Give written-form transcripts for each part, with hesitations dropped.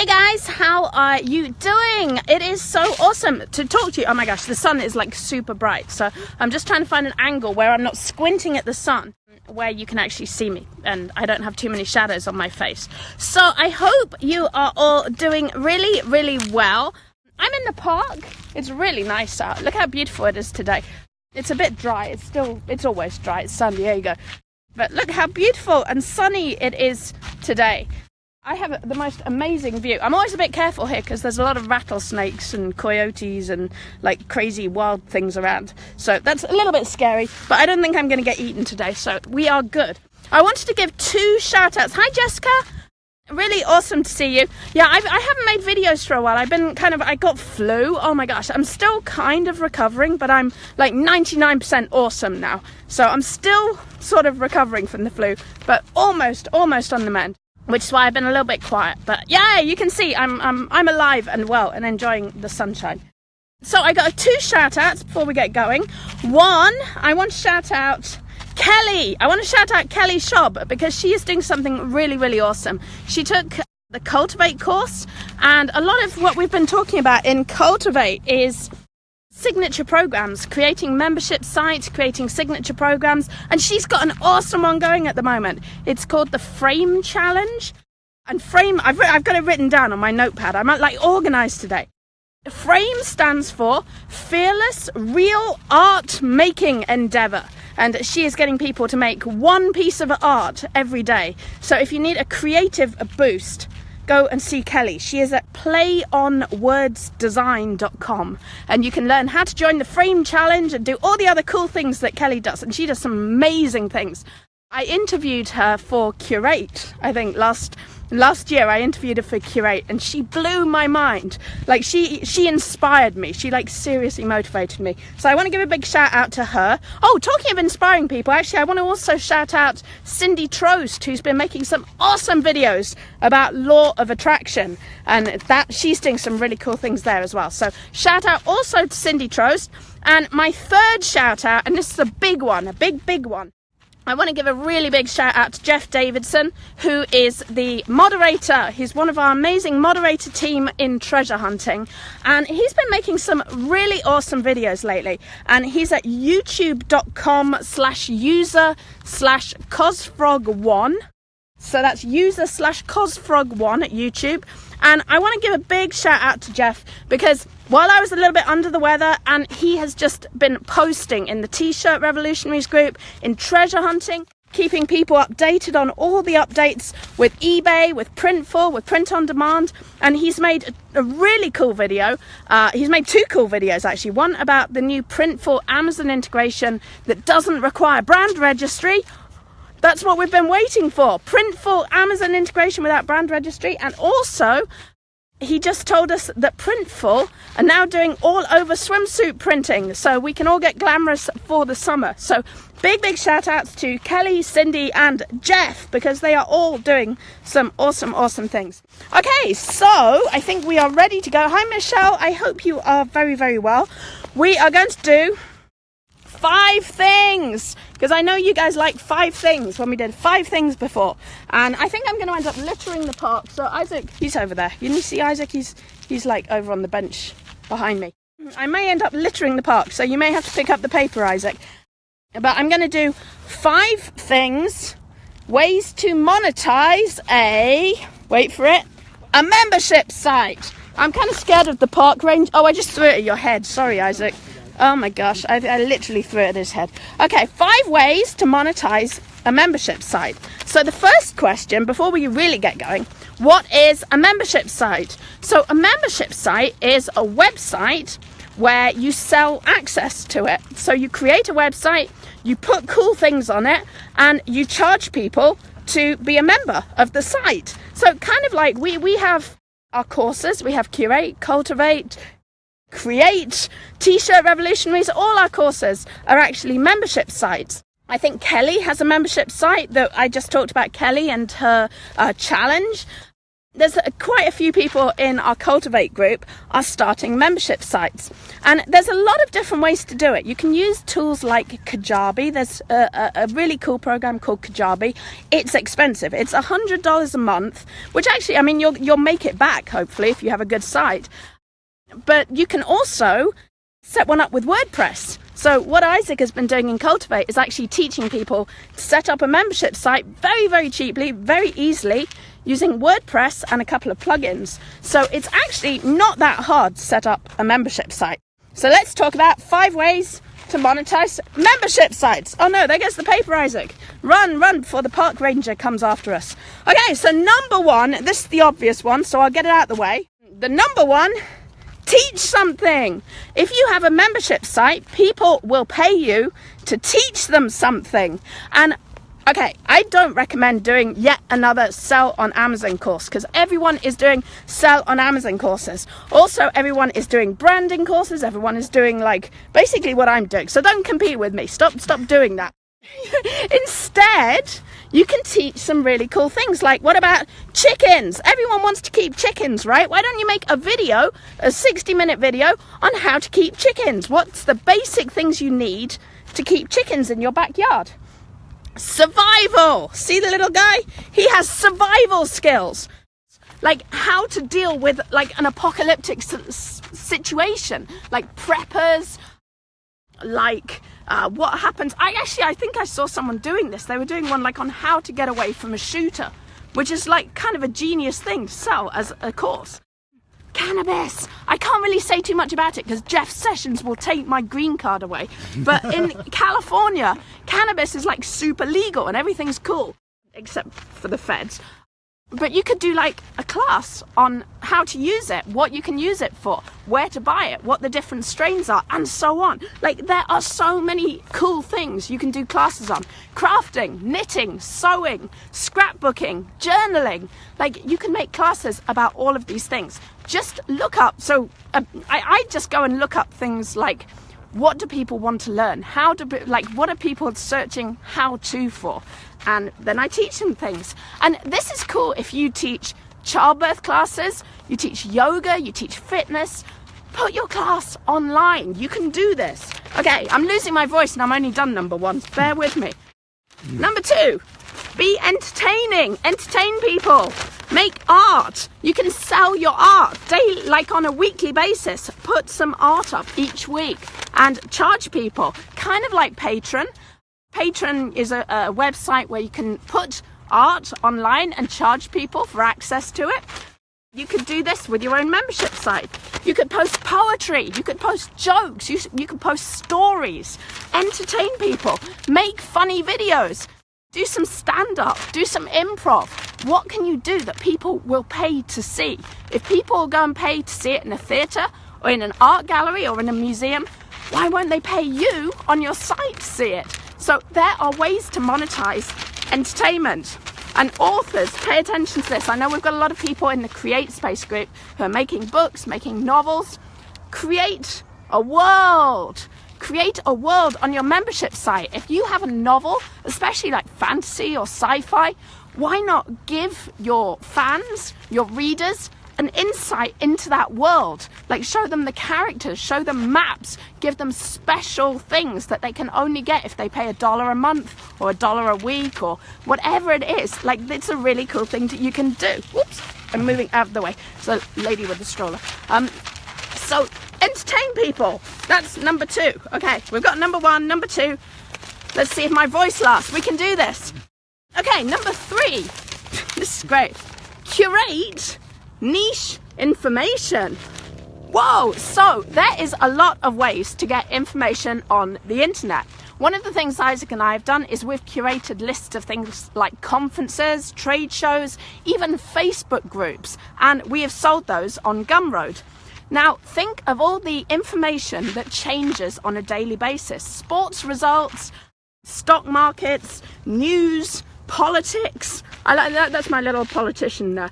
Hey guys, how are you doing? It is so awesome to talk to you. Oh my gosh, the sun is like super bright, so I'm just trying to find an angle where I'm not squinting at the sun, where you can actually see me and I don't have too many shadows on my face. So I hope you are all doing really well. I'm in the park. It's really nice out. Look how beautiful it is today. It's a bit dry. It's always dry. It's San Diego. But look how beautiful and sunny it is today. I have the most amazing view. I'm always a bit careful here because there's a lot of rattlesnakes and coyotes and like crazy wild things around. So that's a little bit scary, but I don't think I'm going to get eaten today. So we are good. I wanted to give 2 shout outs. Hi, Jessica. Really awesome to see you. Yeah, I haven't made videos for a while. I got flu. Oh my gosh, I'm still kind of recovering, but I'm like 99% awesome now. So I'm still sort of recovering from the flu, but almost on the mend, which is why I've been a little bit quiet. But yeah, you can see I'm alive and well and enjoying the sunshine. So I got 2 shout outs before we get going. One, I want to shout out Kelly. I want to shout out Kelly Schob because she is doing something really awesome. She took the Cultivate course, and a lot of what we've been talking about in Cultivate is signature programs, creating membership sites, creating signature programs, and she's got an awesome one going at the moment. It's called the Frame Challenge. And Frame, I've got it written down on my notepad. I'm like organized today. Frame stands for Fearless Real Art Making Endeavor. And she is getting people to make one piece of art every day. So if you need a creative boost, go and see Kelly. She is at playonwordsdesign.com, and you can learn how to join the Frame Challenge and do all the other cool things that Kelly does. And she does some amazing things. I interviewed her for Curate, I think last year. I interviewed her for Curate, and she blew my mind. Like she inspired me. She like seriously motivated me. So I want to give a big shout out to her. Oh, talking of inspiring people, actually I want to also shout out Cindy Trost, who's been making some awesome videos about law of attraction, and that she's doing some really cool things there as well. So shout out also to Cindy Trost. And my 3rd shout out, and this is a big one, a big one. I want to give a really big shout out to Jeff Davidson, who is the moderator. He's one of our amazing moderator team in treasure hunting, and he's been making some really awesome videos lately. And he's at youtube.com/user/cosfrog1. So that's user/cosfrog1 at YouTube. And I want to give a big shout out to Jeff because while I was a little bit under the weather, and he has just been posting in the T-shirt Revolutionaries group, in treasure hunting, keeping people updated on all the updates with eBay, with Printful, with print on demand. And he's made a really cool video. He's made 2 cool videos actually. One about the new Printful Amazon integration that doesn't require brand registry. That's what we've been waiting for. Printful Amazon integration without brand registry. And also, he just told us that Printful are now doing all over swimsuit printing, so we can all get glamorous for the summer. So big shout outs to Kelly, Cindy and Jeff, because they are all doing some awesome things. Okay, so I think we are ready to go. Hi Michelle, I hope you are very well. We are going to do 5 things, because I know you guys like 5 things when we did 5 things before, and I think I'm going to end up littering the park. So Isaac, he's over there. You see Isaac? He's like over on the bench behind me. I may end up littering the park, so you may have to pick up the paper, Isaac. But I'm going to do 5 things, ways to monetize wait for it, a membership site. I'm kind of scared of the park range. Oh, I just threw it at your head. Sorry, Isaac. Oh my gosh, I literally threw it at his head. Okay, 5 ways to monetize a membership site. So the first question, before we really get going, what is a membership site? So a membership site is a website where you sell access to it. So you create a website, you put cool things on it, and you charge people to be a member of the site. So kind of like we have our courses, we have Curate, Cultivate, Create, T-shirt Revolutionaries. All our courses are actually membership sites. I think Kelly has a membership site that I just talked about, Kelly and her challenge. There's quite a few people in our Cultivate group are starting membership sites, and there's a lot of different ways to do it. You can use tools like Kajabi. There's a really cool program called Kajabi. It's expensive. It's $100 a month, which actually, I mean, you'll make it back, hopefully, if you have a good site. But you can also set one up with WordPress. So what Isaac has been doing in Cultivate is actually teaching people to set up a membership site very, very cheaply, very easily, using WordPress and a couple of plugins. So it's actually not that hard to set up a membership site. So let's talk about 5 ways to monetize membership sites. Oh no, there goes the paper, Isaac. Run before the park ranger comes after us. Okay, so number 1, this is the obvious one, so I'll get it out of the way. The number 1, teach something. If you have a membership site, people will pay you to teach them something. And okay, I don't recommend doing yet another sell on Amazon course, because everyone is doing sell on Amazon courses. Also, everyone is doing branding courses. Everyone is doing like basically what I'm doing. So don't compete with me. Stop doing that. Instead, you can teach some really cool things. Like, what about chickens? Everyone wants to keep chickens, right? Why don't you make a video, a 60-minute video on how to keep chickens? What's the basic things you need to keep chickens in your backyard? Survival. See the little guy? He has survival skills. Like how to deal with like an apocalyptic situation, like preppers, like what happens. I think I saw someone doing this. They were doing one like on how to get away from a shooter, which is like kind of a genius thing to sell as a course. Cannabis. I can't really say too much about it because Jeff Sessions will take my green card away. But in California, cannabis is like super legal and everything's cool, except for the feds. But you could do like a class on how to use it, what you can use it for, where to buy it, what the different strains are, and so on. Like there are so many cool things you can do classes on. Crafting, knitting, sewing, scrapbooking, journaling. Like you can make classes about all of these things. Just look up. So I just go and look up things like, what do people want to learn? What are people searching how to for? And then I teach them things. And this is cool if you teach childbirth classes, you teach yoga, you teach fitness. Put your class online. You can do this. Okay, I'm losing my voice and I'm only done number 1. Bear with me. Number 2, be entertaining. Entertain people. Make art. You can sell your art daily, like on a weekly basis. Put some art up each week and charge people, kind of like Patreon. Patreon is a website where you can put art online and charge people for access to it. You could do this with your own membership site. You could post poetry. You could post jokes. You could post stories. Entertain people. Make funny videos. Do some stand-up. Do some improv. What can you do that people will pay to see? If people will go and pay to see it in a theatre or in an art gallery or in a museum, why won't they pay you on your site to see it? So there are ways to monetize entertainment. And authors, pay attention to this. I know we've got a lot of people in the Create Space group who are making books, making novels. Create a world. Create a world on your membership site. If you have a novel, especially like fantasy or sci-fi, why not give your fans, your readers, an insight into that world? Like show them the characters, show them maps, give them special things that they can only get if they pay $1 a month or $1 a week or whatever it is. Like it's a really cool thing that you can do. Whoops, I'm moving out of the way. So lady with the stroller. So entertain people. That's number 2. Okay, we've got number 1, number 2. Let's see if my voice lasts. We can do this. Okay, number 3. This is great. Curate niche information. Whoa, so there is a lot of ways to get information on the internet. One of the things Isaac and I have done is we've curated lists of things like conferences, trade shows, even Facebook groups, and we have sold those on Gumroad. Now, think of all the information that changes on a daily basis. Sports results, stock markets, news, politics. I like that. That's my little politician there.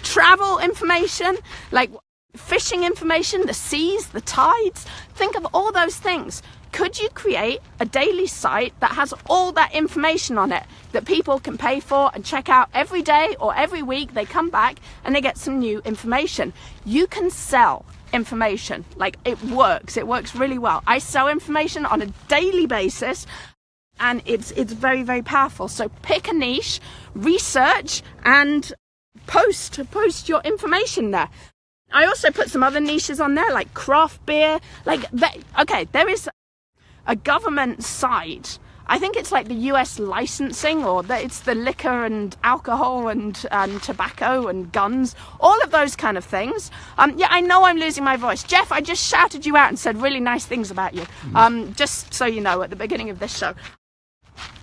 Travel information, like fishing information, the seas, the tides. Think of all those things. Could you create a daily site that has all that information on it that people can pay for and check out every day or every week? They come back and they get some new information. You can sell information. Like, it works really well. I sell information on a daily basis, and it's very, very powerful. So pick a niche, research, and post your information there. I also put some other niches on there, like craft beer. There is a government site. I think it's like the US licensing, or it's the liquor and alcohol and tobacco and guns, all of those kind of things. Yeah, I know I'm losing my voice. Jeff, I just shouted you out and said really nice things about you. Just so you know, at the beginning of this show,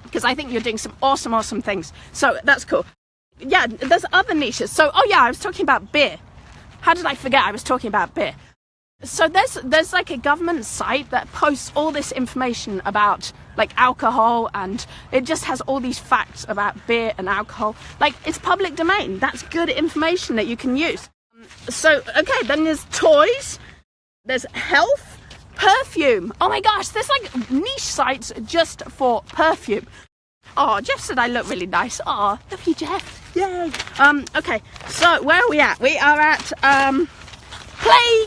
because I think you're doing some awesome things. So that's cool. Yeah, there's other niches. So, I was talking about beer. How did I forget I was talking about beer? So there's like a government site that posts all this information about like alcohol, and it just has all these facts about beer and alcohol. Like, it's public domain. That's good information that you can use. So, okay, then there's toys, there's health, perfume. Oh my gosh, there's like niche sites just for perfume. Oh, Jeff said I look really nice. Oh, love you, Jeff. Yay. Okay, so where are we at? We are at play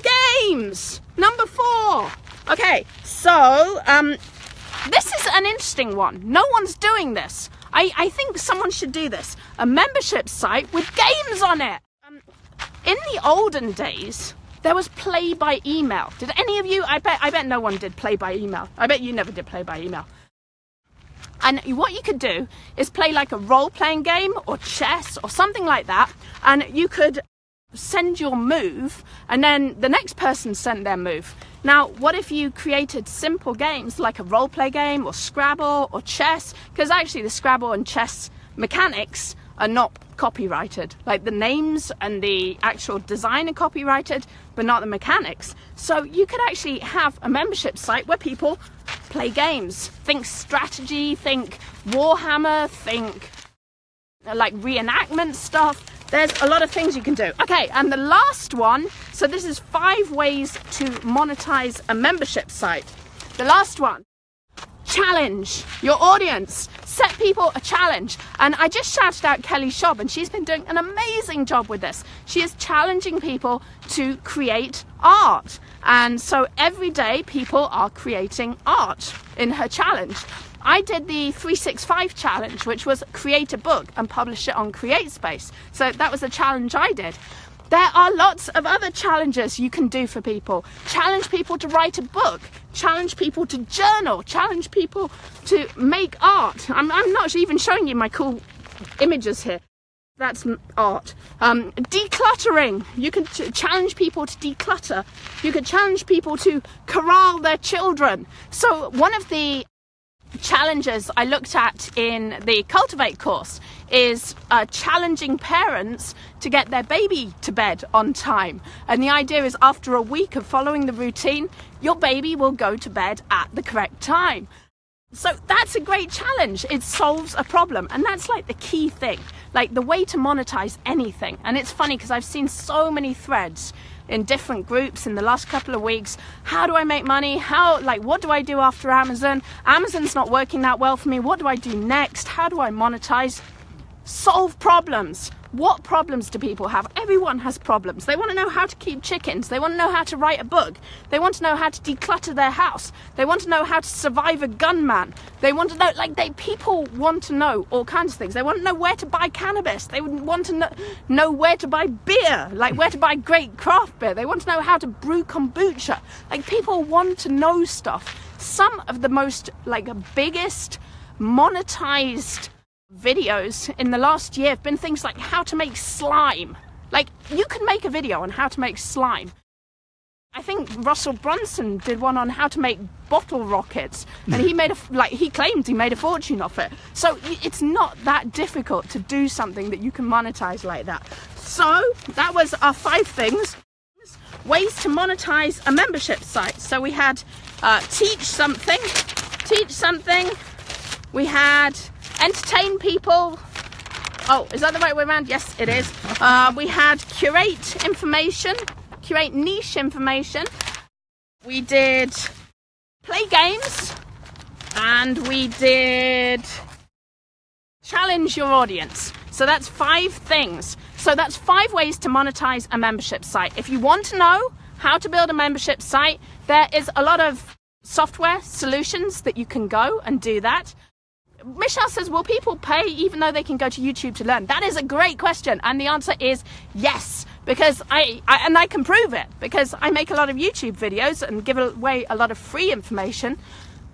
games, number 4. Okay, so this is an interesting one. No one's doing this. I think someone should do this. A membership site with games on it. In the olden days, there was play by email. Did any of you? I bet no one did play by email. I bet you never did play by email. And what you could do is play like a role-playing game or chess or something like that, and you could send your move, and then the next person sent their move. Now, what if you created simple games like a role-play game or Scrabble or chess? Because actually the Scrabble and chess mechanics are not copyrighted. Like, the names and the actual design are copyrighted, but not the mechanics. So you could actually have a membership site where people play games. Think strategy, think Warhammer, think like reenactment stuff. There's a lot of things you can do. Okay, and the last one, so this is 5 ways to monetize a membership site. The last one, challenge your audience. Set people a challenge. And I just shouted out Kelly Schaub, and she's been doing an amazing job with this. She is challenging people to create art. And so every day people are creating art in her challenge. I did the 365 challenge, which was create a book and publish it on CreateSpace. So that was a challenge I did. There are lots of other challenges you can do for people. Challenge people to write a book. Challenge people to journal. Challenge people to make art. I'm not even showing you my cool images here. That's art. Decluttering. You can challenge people to declutter. You could challenge people to corral their children. So one of the challenges I looked at in the Cultivate course is challenging parents to get their baby to bed on time. And the idea is, after a week of following the routine, your baby will go to bed at the correct time. So that's a great challenge. It solves a problem, and that's like the key thing, like the way to monetize anything. And it's funny because I've seen so many threads in different groups in the last couple of weeks. How do I make money? What do I do after Amazon? Amazon's not working that well for me. What do I do next? How do I monetize? Solve problems. What problems do people have? Everyone has problems. They want to know how to keep chickens. They want to know how to write a book. They want to know how to declutter their house. They want to know how to survive a gunman. They want to know, people want to know all kinds of things. They want to know where to buy cannabis. They want to know where to buy beer, where to buy great craft beer. They want to know how to brew kombucha. People want to know stuff. Some of the most, biggest monetized videos in the last year have been things like how to make slime. You can make a video on how to make slime. I think Russell Brunson did one on how to make bottle rockets, and he claimed he made a fortune off it. So it's not that difficult to do something that you can monetize like that. So that was our 5 things, ways to monetize a membership site. So we had teach something, we had entertain people. Oh, is that the right way around? Yes, it is. We had curate information. curate niche information, we did play games, and we did challenge your audience. So that's 5 things. So that's 5 ways to monetize a membership site. If you want to know how to build a membership site, there is a lot of software solutions that you can go and do that. Michelle says, will people pay even though they can go to YouTube to learn? That is a great question. And the answer is yes, because I can prove it, because I make a lot of YouTube videos and give away a lot of free information,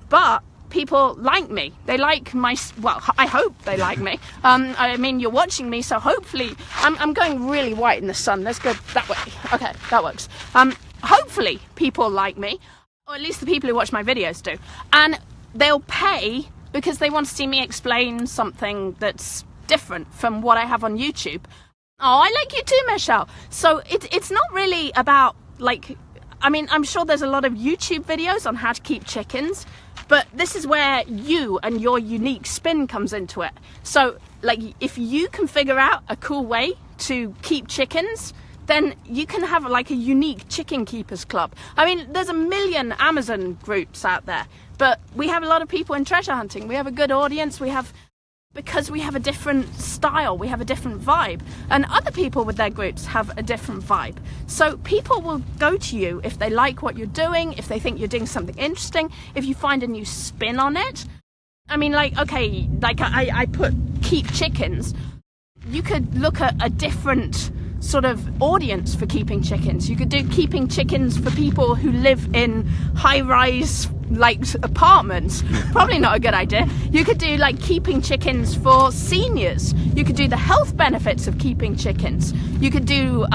but people like me. They like my, well, I hope they like me. I mean, you're watching me, so hopefully, I'm going really white in the sun. Let's go that way. Okay, that works. Hopefully people like me, or at least the people who watch my videos do. And they'll pay because they want to see me explain something that's different from what I have on YouTube. Oh, I like you too, Michelle. So it's not really about, like, I mean, I'm sure there's a lot of YouTube videos on how to keep chickens, but this is where you and your unique spin comes into it. So, like, if you can figure out a cool way to keep chickens, then you can have like a unique chicken keepers club. I mean, there's a million Amazon groups out there, but we have a lot of people in treasure hunting. We have a good audience. Because we have a different style, we have a different vibe, and other people with their groups have a different vibe. So people will go to you if they like what you're doing, if they think you're doing something interesting, if you find a new spin on it. I mean, like, okay, like I put keep chickens. You could look at a different sort of audience for keeping chickens. You could do keeping chickens for people who live in high-rise like apartments. Probably not a good idea. You could do like keeping chickens for seniors. You could do the health benefits of keeping chickens. You could do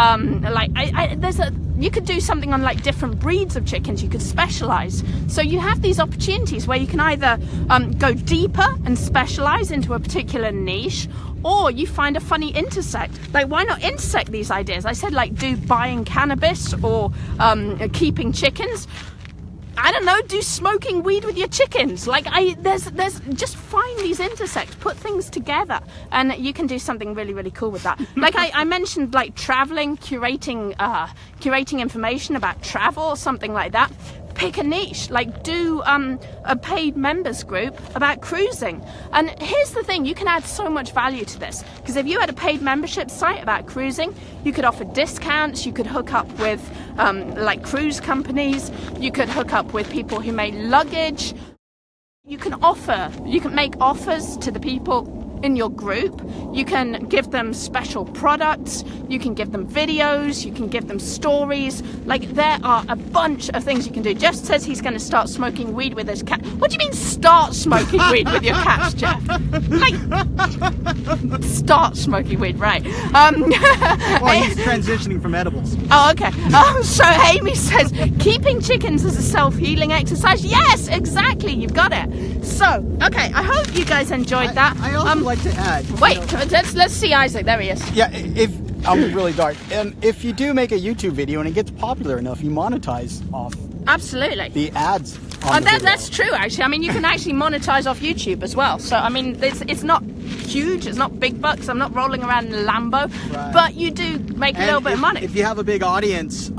you could do something on like different breeds of chickens. You could specialize. So you have these opportunities where you can either go deeper and specialize into a particular niche, or you find a funny intersect. Like, why not intersect these ideas? I said, like, do buying cannabis or keeping chickens. I don't know, do smoking weed with your chickens. Like, there's just find these intersects, put things together, and you can do something really, really cool with that. Like I mentioned, like traveling, curating information about travel or something like that. Pick a niche, like do a paid members group about cruising. And here's the thing, you can add so much value to this, because if you had a paid membership site about cruising, you could offer discounts, you could hook up with like cruise companies, you could hook up with people who make luggage. You can make offers to the people in your group. You can give them special products, you can give them videos, you can give them stories. Like, there are a bunch of things you can do. Jeff says he's going to start smoking weed with his cat. What do you mean start smoking weed with your cats, Jeff? Like, start smoking weed, right? Well, he's transitioning from edibles. Oh, okay. So Amy says keeping chickens is a self-healing exercise. Yes, exactly, you've got it. So, okay, I hope you guys enjoyed that. I also like to add. Wait, let's see Isaac. There he is. Yeah, if I'm really dark, and if you do make a YouTube video and it gets popular enough, you monetize off. Absolutely. The ads. On the video. That's true, actually. I mean, you can actually monetize off YouTube as well. So, I mean, it's not huge. It's not big bucks. I'm not rolling around in a Lambo, right. But you do make a little bit of money. If you have a big audience,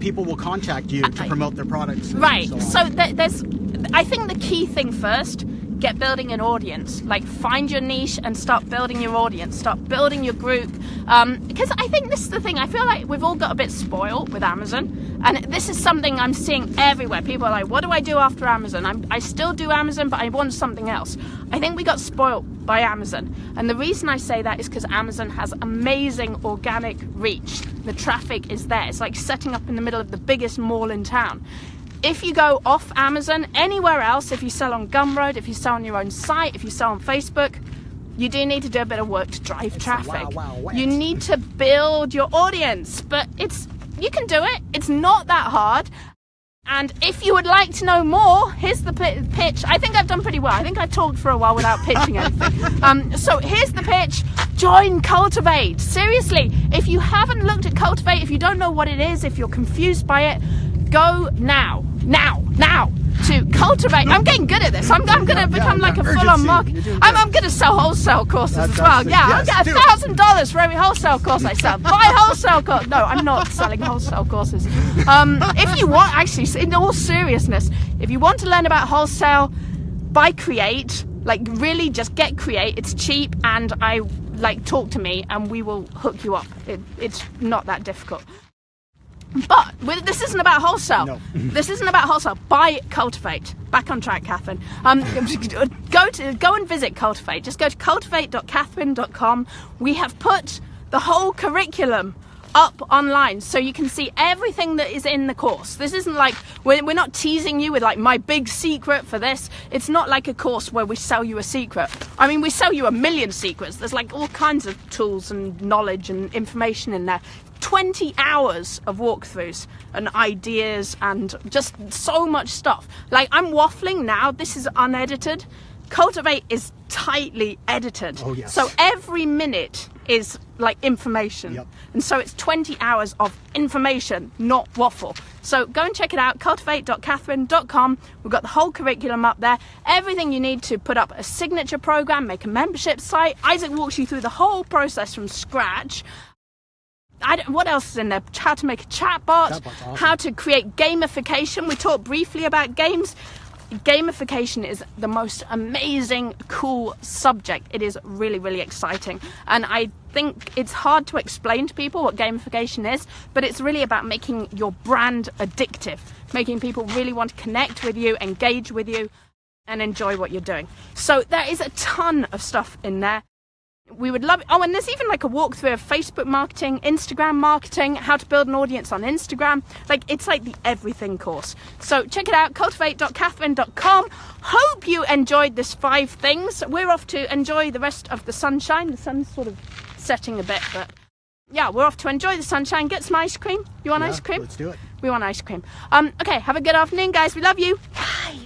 people will contact you to promote their products. Right. So there's. I think the key thing first, get building an audience. Like, find your niche and start building your audience. Start building your group. Because I think this is the thing. I feel like we've all got a bit spoiled with Amazon. And this is something I'm seeing everywhere. People are like, what do I do after Amazon? I still do Amazon, but I want something else. I think we got spoiled by Amazon. And the reason I say that is because Amazon has amazing organic reach. The traffic is there. It's like setting up in the middle of the biggest mall in town. If you go off Amazon, anywhere else, if you sell on Gumroad, if you sell on your own site, if you sell on Facebook, you do need to do a bit of work to drive traffic. You need to build your audience, but you can do it. It's not that hard. And if you would like to know more, here's the pitch. I think I've done pretty well. I think I've talked for a while without pitching anything. So here's the pitch. Join Cultivate. Seriously, if you haven't looked at Cultivate, if you don't know what it is, if you're confused by it, go now. to Cultivate. I'm getting good at this. I'm going to become like a full-on marketer. I'm going to sell wholesale courses as well. Yeah, I'll get $1,000 for every wholesale course I sell. Buy wholesale course. No, I'm not selling wholesale courses. If you want, actually, in all seriousness, if you want to learn about wholesale, buy Create. Like, really, just get Create. It's cheap, and talk to me, and we will hook you up. It's not that difficult. But this isn't about wholesale. No. This isn't about wholesale. Buy Cultivate. Back on track, Catherine. Go and visit Cultivate. Just go to cultivate.catherine.com. We have put the whole curriculum up online, so you can see everything that is in the course. This isn't like, we're not teasing you with like my big secret for this. It's not like a course where we sell you a secret. I mean, we sell you a million secrets. There's like all kinds of tools and knowledge and information in there. 20 hours of walkthroughs and ideas and just so much stuff. Like, I'm waffling now. This is unedited. Cultivate is tightly edited. Oh, yes. So every minute is like information. Yep. And so it's 20 hours of information, not waffle. So go and check it out, cultivate.catherine.com. We've got the whole curriculum up there. Everything you need to put up a signature program, make a membership site. Isaac walks you through the whole process from scratch. What else is in there? How to make a chatbot, Awesome. How to create gamification. We talked briefly about games. Gamification is the most amazing, cool subject. It is really, really exciting. And I think it's hard to explain to people what gamification is, but it's really about making your brand addictive, making people really want to connect with you, engage with you, and enjoy what you're doing. So there is a ton of stuff in there. We would love it. Oh, and there's even like a walkthrough of Facebook marketing, Instagram marketing, how to build an audience on Instagram. Like, it's like the everything course. So check it out, cultivate.catherine.com. Hope you enjoyed this 5 things. We're off to enjoy the rest of the sunshine. The sun's sort of setting a bit, but yeah, we're off to enjoy the sunshine, get some ice cream. You want ice cream? Let's do it. We want ice cream. Okay, have a good afternoon, guys. We love you. Bye.